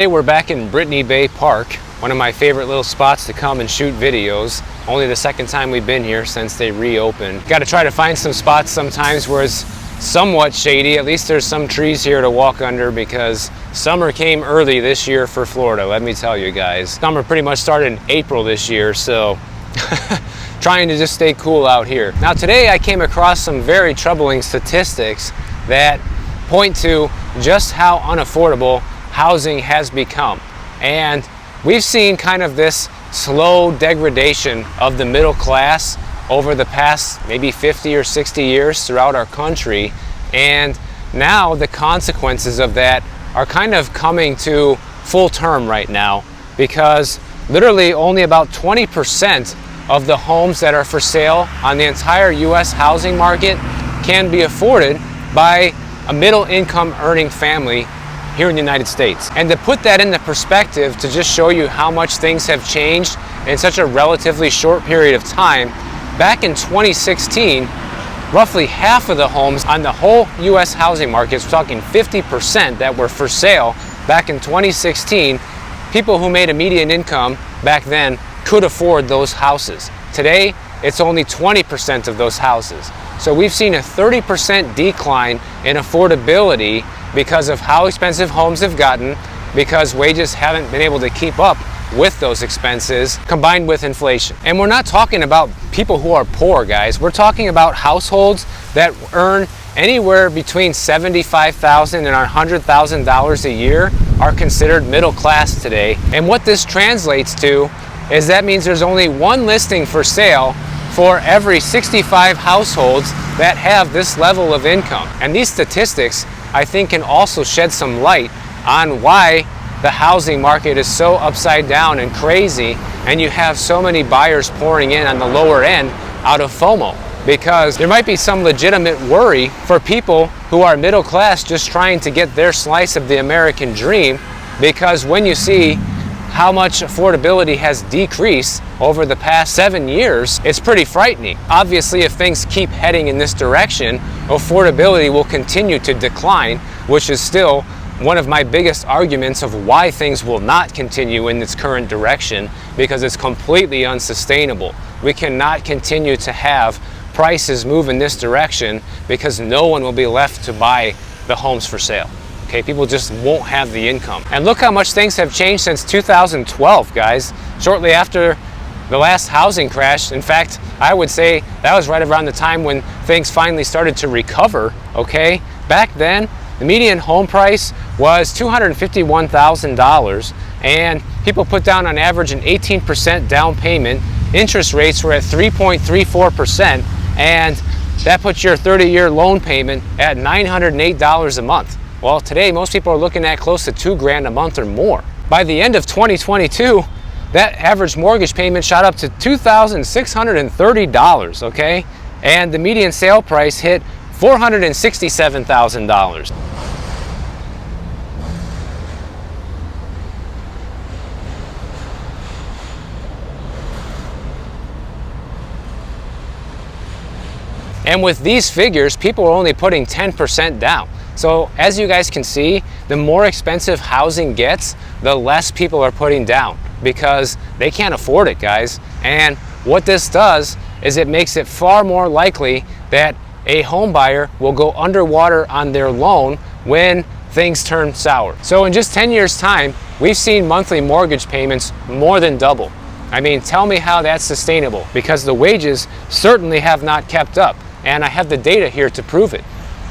Hey, we're back in Brittany Bay Park, one of my favorite little spots to come and shoot videos. Only the second time we've been here since they reopened. Got to try to find some spots sometimes where it's somewhat shady. At least there's some trees here to walk under because summer came early this year for Florida, let me tell you guys. Summer pretty much started in April this year, so trying to just stay cool out here. Now today I came across some very troubling statistics that point to just how unaffordable housing has become. And we've seen kind of this slow degradation of the middle class over the past maybe 50 or 60 years throughout our country. And now the consequences of that are kind of coming to full term right now, because literally only about 20% of the homes that are for sale on the entire US housing market can be afforded by a middle income earning family here in the United States. And to put that into perspective, to just show you how much things have changed in such a relatively short period of time, back in 2016, roughly half of the homes on the whole US housing market, we're talking 50% that were for sale back in 2016, people who made a median income back then could afford those houses. Today, it's only 20% of those houses. So we've seen a 30% decline in affordability because of how expensive homes have gotten, because wages haven't been able to keep up with those expenses, combined with inflation. And we're not talking about people who are poor, guys. We're talking about households that earn anywhere between $75,000 and $100,000 a year are considered middle class today. And what this translates to is that means there's only one listing for sale for every 65 households that have this level of income. And these statistics, I think, can also shed some light on why the housing market is so upside down and crazy, and you have so many buyers pouring in on the lower end out of FOMO. Because there might be some legitimate worry for people who are middle class just trying to get their slice of the American dream, because when you see how much affordability has decreased over the past 7 years, it's pretty frightening. Obviously, if things keep heading in this direction, affordability will continue to decline, which is still one of my biggest arguments of why things will not continue in its current direction, because it's completely unsustainable. We cannot continue to have prices move in this direction because no one will be left to buy the homes for sale. Okay, people just won't have the income. And look how much things have changed since 2012, guys. Shortly after the last housing crash, in fact, I would say that was right around the time when things finally started to recover, okay? Back then, the median home price was $251,000, and people put down on average an 18% down payment. Interest rates were at 3.34%, and that puts your 30-year loan payment at $908 a month. Well, today, most people are looking at close to $2,000 a month or more. By the end of 2022, that average mortgage payment shot up to $2,630, okay? And the median sale price hit $467,000. And with these figures, people are only putting 10% down. So as you guys can see, the more expensive housing gets, the less people are putting down because they can't afford it, guys. And what this does is it makes it far more likely that a home buyer will go underwater on their loan when things turn sour. So in just 10 years' time, we've seen monthly mortgage payments more than double. I mean, tell me how that's sustainable, because the wages certainly have not kept up. And I have the data here to prove it.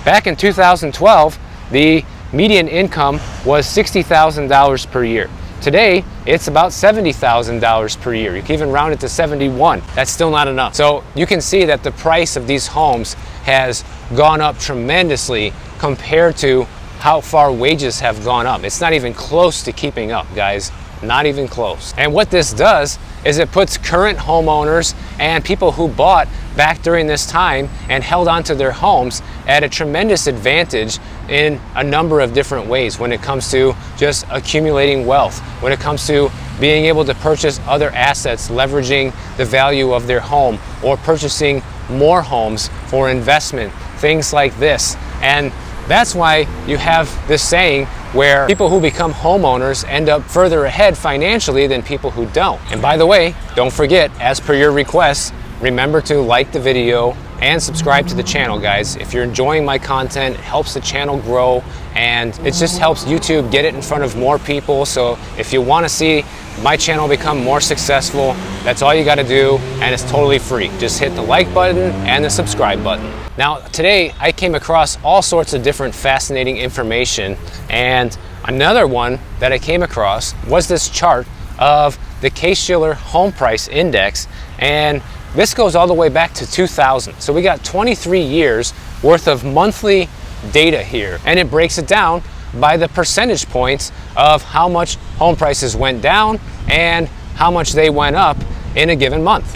Back in 2012, the median income was $60,000 per year. Today, it's about $70,000 per year. You can even round it to 71. That's still not enough. So you can see that the price of these homes has gone up tremendously compared to how far wages have gone up. It's not even close to keeping up, guys. Not even close. And what this does is it puts current homeowners and people who bought back during this time and held onto their homes at a tremendous advantage in a number of different ways when it comes to just accumulating wealth, when it comes to being able to purchase other assets, leveraging the value of their home, or purchasing more homes for investment, things like this. And That's why you have this saying where people who become homeowners end up further ahead financially than people who don't. And by the way, don't forget, as per your requests, remember to like the video and subscribe to the channel, guys. If you're enjoying my content, it helps the channel grow, and it just helps YouTube get it in front of more people. So if you want to see my channel become more successful, that's all you got to do, and it's totally free. Just hit the like button and the subscribe button. Now, today I came across all sorts of different fascinating information, and another one that I came across was this chart of the Case-Shiller Home Price Index, and this goes all the way back to 2000. So we got 23 years worth of monthly data here, and it breaks it down by the percentage points of how much home prices went down and how much they went up in a given month.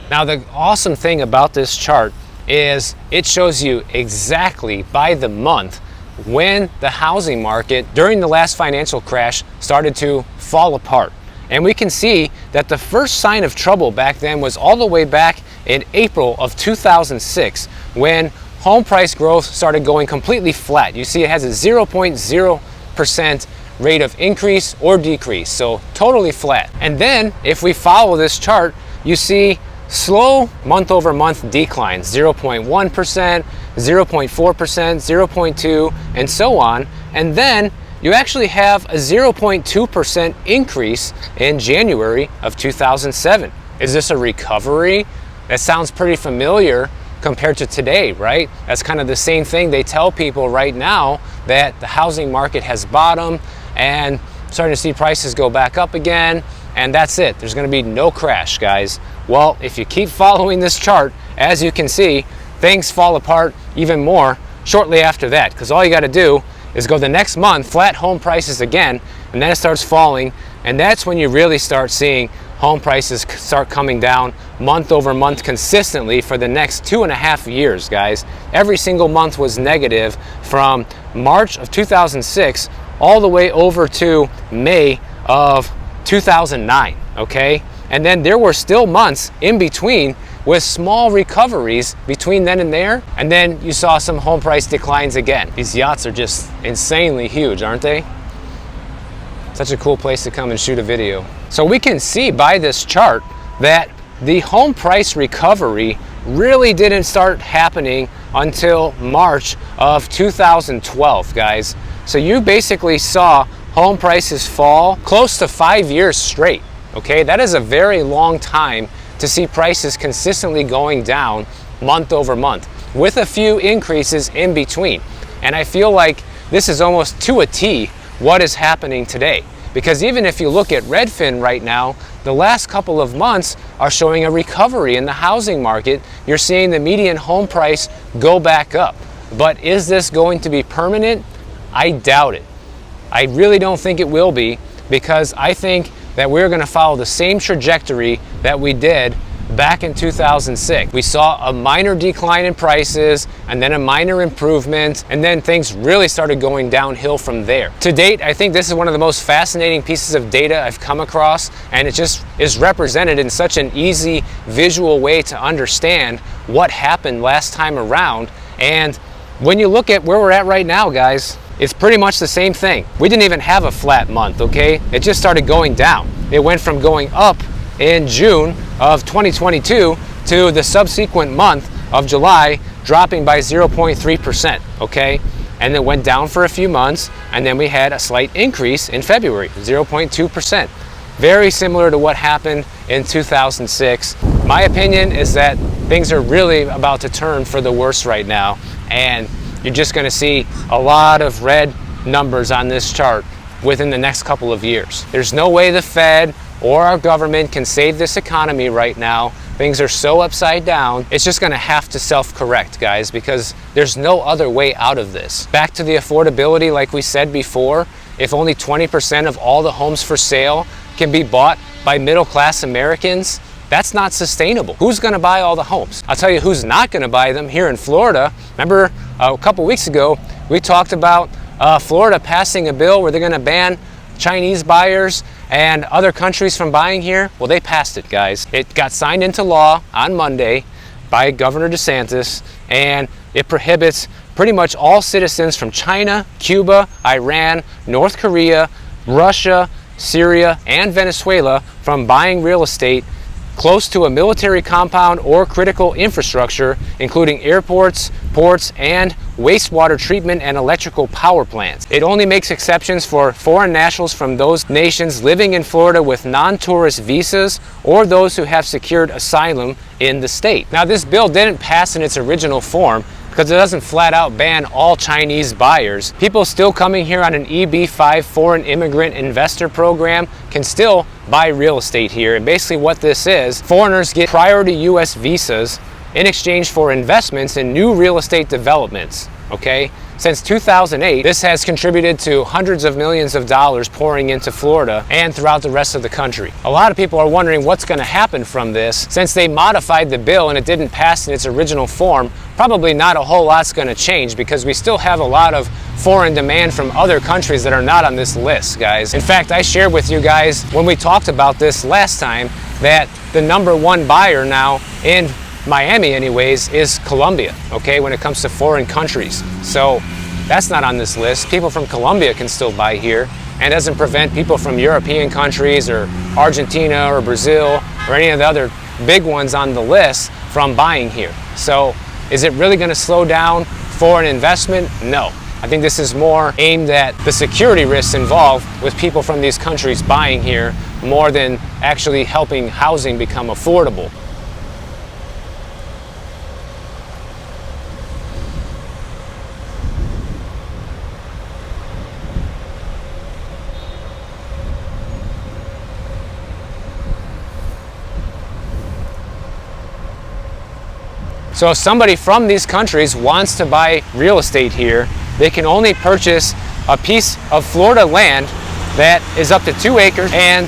Now, the awesome thing about this chart is it shows you exactly by the month when the housing market during the last financial crash started to fall apart. And we can see that the first sign of trouble back then was all the way back in April of 2006, when home price growth started going completely flat. You see it has a 0.0% rate of increase or decrease, so totally flat. And then if we follow this chart, you see slow month-over-month declines, 0.1%, 0.4%, 0.2%, and so on. And then you actually have a 0.2% increase in January of 2007. Is this a recovery? That sounds pretty familiar compared to today, right? That's kind of the same thing they tell people right now, that the housing market has bottomed and starting to see prices go back up again, and that's it. There's going to be no crash, guys. Well, if you keep following this chart, as you can see, things fall apart even more shortly after that, because all you got to do is go the next month, flat home prices again, and then it starts falling, and that's when you really start seeing home prices start coming down month over month consistently for the next 2.5 years, guys. Every single month was negative from March of 2006 all the way over to May of 2009, okay? And then there were still months in between with small recoveries between then and there, and then you saw some home price declines again. These yachts are just insanely huge, aren't they? Such a cool place to come and shoot a video. So we can see by this chart that the home price recovery really didn't start happening until March of 2012, guys. So you basically saw home prices fall close to 5 years straight. Okay, that is a very long time to see prices consistently going down month over month, with a few increases in between. And I feel like this is almost to a T what is happening today. Because even if you look at Redfin right now, the last couple of months are showing a recovery in the housing market. You're seeing the median home price go back up. But is this going to be permanent? I doubt it. I really don't think it will be, because I think that we're going to follow the same trajectory that we did back in 2006. We saw a minor decline in prices, and then a minor improvement, and then things really started going downhill from there. To date, I think this is one of the most fascinating pieces of data I've come across, and it just is represented in such an easy visual way to understand what happened last time around. And when you look at where we're at right now, guys, it's pretty much the same thing. We didn't even have a flat month, okay? It just started going down. It went from going up in June of 2022 to the subsequent month of July dropping by 0.3%, okay? And it went down for a few months, and then we had a slight increase in February, 0.2%. Very similar to what happened in 2006. My opinion is that things are really about to turn for the worse right now, and you're just going to see a lot of red numbers on this chart within the next couple of years. There's no way the Fed or our government can save this economy right now. Things are so upside down. It's just going to have to self-correct, guys, because there's no other way out of this. Back to the affordability, like we said before, if only 20% of all the homes for sale can be bought by middle-class Americans, that's not sustainable. Who's going to buy all the homes? I'll tell you who's not going to buy them here in Florida. Remember A couple weeks ago, we talked about Florida passing a bill where they're going to ban Chinese buyers and other countries from buying here. Well, they passed it, guys. It got signed into law on Monday by Governor DeSantis, and it prohibits pretty much all citizens from China, Cuba, Iran, North Korea, Russia, Syria, and Venezuela from buying real estate close to a military compound or critical infrastructure, including airports, ports, and wastewater treatment and electrical power plants. It only makes exceptions for foreign nationals from those nations living in Florida with non-tourist visas or those who have secured asylum in the state. Now, this bill didn't pass in its original form because it doesn't flat out ban all Chinese buyers. People still coming here on an EB-5 foreign immigrant investor program can still buy real estate here. And basically what this is, foreigners get priority US visas in exchange for investments in new real estate developments, okay? Since 2008, this has contributed to hundreds of millions of dollars pouring into Florida and throughout the rest of the country. A lot of people are wondering what's going to happen from this. Since they modified the bill and it didn't pass in its original form, probably not a whole lot's going to change because we still have a lot of foreign demand from other countries that are not on this list, guys. In fact, I shared with you guys when we talked about this last time that the #1 buyer now in Miami anyways is Colombia, okay, when it comes to foreign countries. So that's not on this list. People from Colombia can still buy here, and doesn't prevent people from European countries or Argentina or Brazil or any of the other big ones on the list from buying here. So is it really going to slow down foreign investment? No. I think this is more aimed at the security risks involved with people from these countries buying here more than actually helping housing become affordable. So if somebody from these countries wants to buy real estate here, they can only purchase a piece of Florida land that is up to 2 acres and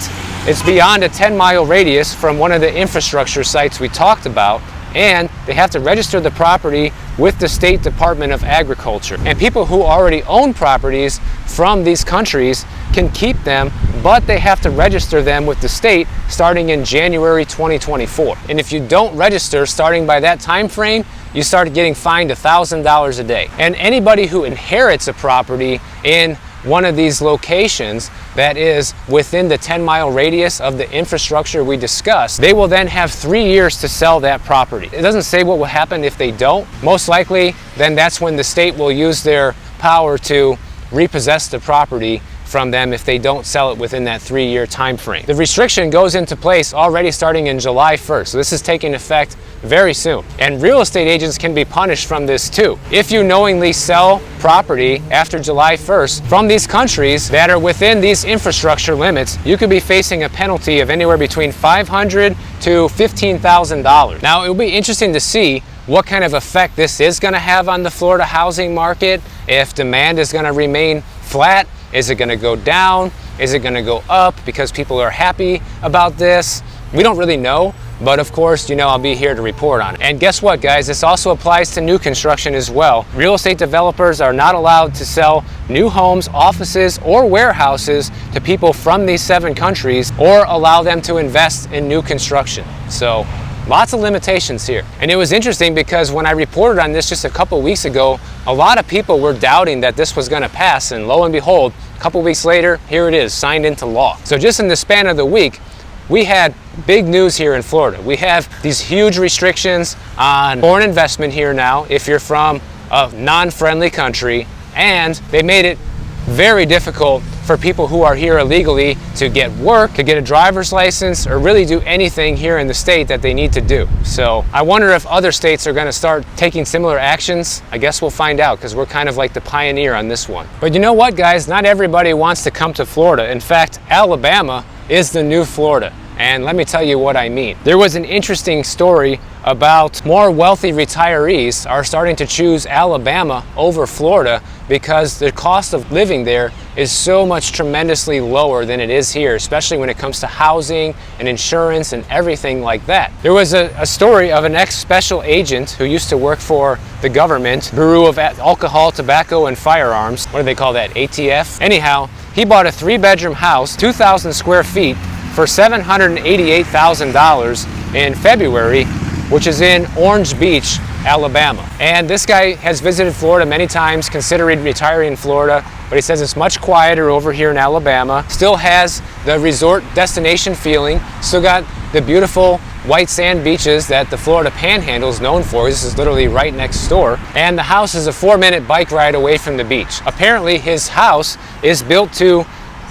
it's beyond a 10-mile radius from one of the infrastructure sites we talked about, and they have to register the property with the State Department of Agriculture. And people who already own properties from these countries can keep them, but they have to register them with the state starting in January 2024. And if you don't register starting by that time frame, you start getting fined $1,000 a day. And anybody who inherits a property in one of these locations that is within the 10-mile radius of the infrastructure we discussed, they will then have 3 years to sell that property. It doesn't say what will happen if they don't. Most likely, then that's when the state will use their power to repossess the property from them if they don't sell it within that 3-year time frame. The restriction goes into place already starting in July 1st, so this is taking effect very soon. And real estate agents can be punished from this too. If you knowingly sell property after July 1st from these countries that are within these infrastructure limits, you could be facing a penalty of anywhere between $500 to $15,000. Now, it will be interesting to see what kind of effect this is going to have on the Florida housing market, if demand is going to remain flat. Is it going to go down? Is it going to go up because people are happy about this? We don't really know, but of course, I'll be here to report on it. And guess what, guys? This also applies to new construction as well. Real estate developers are not allowed to sell new homes, offices, or warehouses to people from these 7 countries or allow them to invest in new construction. So lots of limitations here. And it was interesting because when I reported on this just a couple weeks ago, a lot of people were doubting that this was going to pass, and lo and behold, a couple weeks later, here it is, signed into law. So just in the span of the week, we had big news here in Florida. We have these huge restrictions on foreign investment here now if you're from a non-friendly country, and they made it very difficult for people who are here illegally to get work, to get a driver's license, or really do anything here in the state that they need to do. So I wonder if other states are going to start taking similar actions. I guess we'll find out, because we're kind of like the pioneer on this one. But you know what, guys? Not everybody wants to come to Florida. In fact, Alabama is the new Florida. And let me tell you what I mean. There was an interesting story about more wealthy retirees are starting to choose Alabama over Florida because the cost of living there is so much tremendously lower than it is here, especially when it comes to housing and insurance and everything like that. There was a story of an ex-special agent who used to work for the government, Bureau of Alcohol, Tobacco, and Firearms. What do they call that, ATF? Anyhow, he bought a 3-bedroom house, 2,000 square feet, for $788,000 in February, which is in Orange Beach, Alabama. And this guy has visited Florida many times, considering retiring in Florida, but he says it's much quieter over here in Alabama. Still has the resort destination feeling, still got the beautiful white sand beaches that the Florida Panhandle is known for. This is literally right next door. And the house is a 4-minute bike ride away from the beach. Apparently his house is built to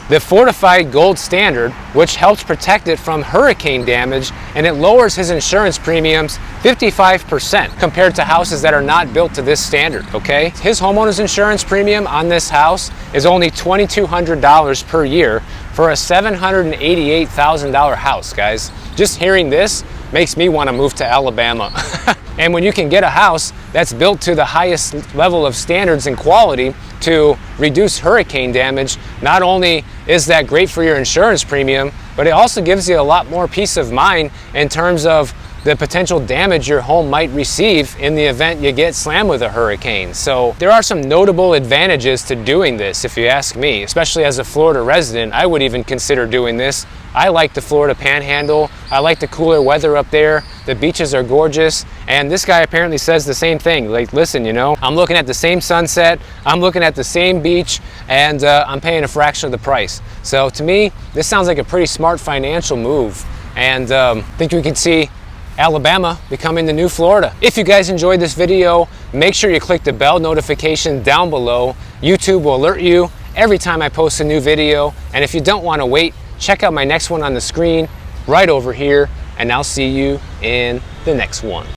the fortified gold standard, which helps protect it from hurricane damage, and it lowers his insurance premiums 55% compared to houses that are not built to this standard, okay? His homeowner's insurance premium on this house is only $2,200 per year for a $788,000 house, guys. Just hearing this makes me want to move to Alabama. And when you can get a house that's built to the highest level of standards and quality to reduce hurricane damage, not only is that great for your insurance premium, but it also gives you a lot more peace of mind in terms of the potential damage your home might receive in the event you get slammed with a hurricane. So there are some notable advantages to doing this, if you ask me. Especially as a Florida resident, I would even consider doing this. I like the Florida Panhandle. I like the cooler weather up there. The beaches are gorgeous. And this guy apparently says the same thing. Like, listen, you know, I'm looking at the same sunset, I'm looking at the same beach, and I'm paying a fraction of the price. So to me, this sounds like a pretty smart financial move. And I think we can see Alabama becoming the new Florida. If you guys enjoyed this video, make sure you click the bell notification down below. YouTube will alert you every time I post a new video. And if you don't want to wait, check out my next one on the screen right over here, and I'll see you in the next one.